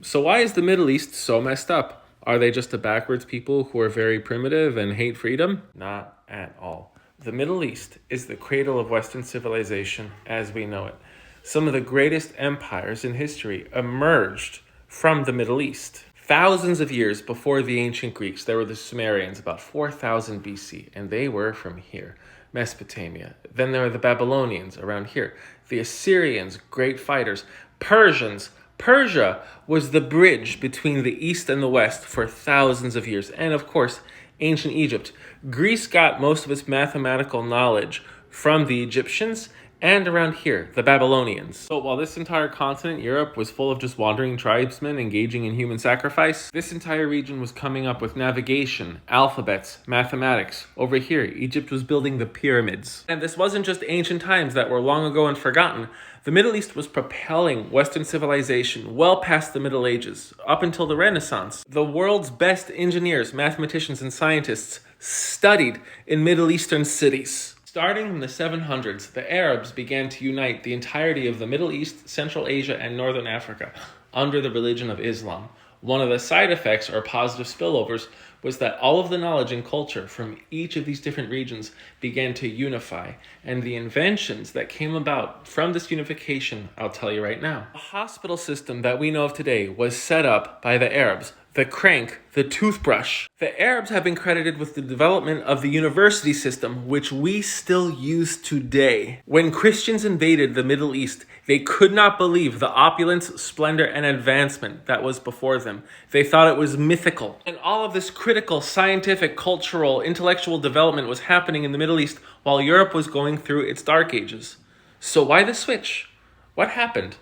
So why is the Middle East so messed up? Are they just a backwards people who are very primitive and hate freedom? Not at all. The Middle East is the cradle of Western civilization as we know it. Some of the greatest empires in history emerged from the Middle East. Thousands of years before the ancient Greeks, there were the Sumerians, about 4000 BC, and they were from here, Mesopotamia. Then there were the Babylonians around here, the Assyrians, great fighters, Persians. Persia was the bridge between the East and the West for thousands of years, and of course, ancient Egypt. Greece got most of its mathematical knowledge from the Egyptians, and around here, the Babylonians. So while this entire continent, Europe, was full of just wandering tribesmen engaging in human sacrifice, this entire region was coming up with navigation, alphabets, mathematics. Over here, Egypt was building the pyramids. And this wasn't just ancient times that were long ago and forgotten. The Middle East was propelling Western civilization well past the Middle Ages, up until the Renaissance. The world's best engineers, mathematicians, and scientists studied in Middle Eastern cities. Starting in the 700s, the Arabs began to unite the entirety of the Middle East, Central Asia, and Northern Africa under the religion of Islam. One of the side effects or positive spillovers was that all of the knowledge and culture from each of these different regions began to unify. And the inventions that came about from this unification, I'll tell you right now. The hospital system that we know of today was set up by the Arabs. The crank, the toothbrush. The Arabs have been credited with the development of the university system, which we still use today. When Christians invaded the Middle East, they could not believe the opulence, splendor, and advancement that was before them. They thought it was mythical. And all of this critical, scientific, cultural, intellectual development was happening in the Middle East while Europe was going through its dark ages. So why the switch? What happened?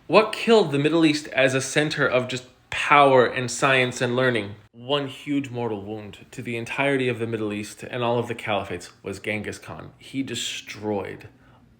What killed the Middle East as a center of just power and science and learning? One huge mortal wound to the entirety of the Middle East and all of the caliphates was Genghis Khan. He destroyed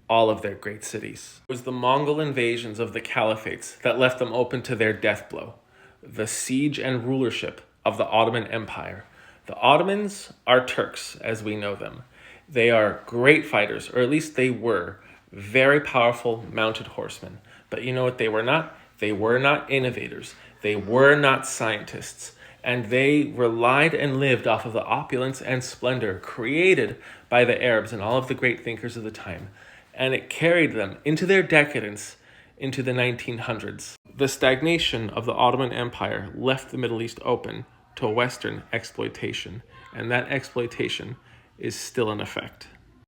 all of their great cities. It was the Mongol invasions of the caliphates that left them open to their death blow. The siege and rulership of the Ottoman Empire. The Ottomans are Turks as we know them. They are great fighters, or at least they were, very powerful mounted horsemen. But you know what they were not? They were not innovators. They were not scientists, and they relied and lived off of the opulence and splendor created by the Arabs and all of the great thinkers of the time, and it carried them into their decadence into the 1900s. The stagnation of the Ottoman Empire left the Middle East open to Western exploitation, and that exploitation is still in effect.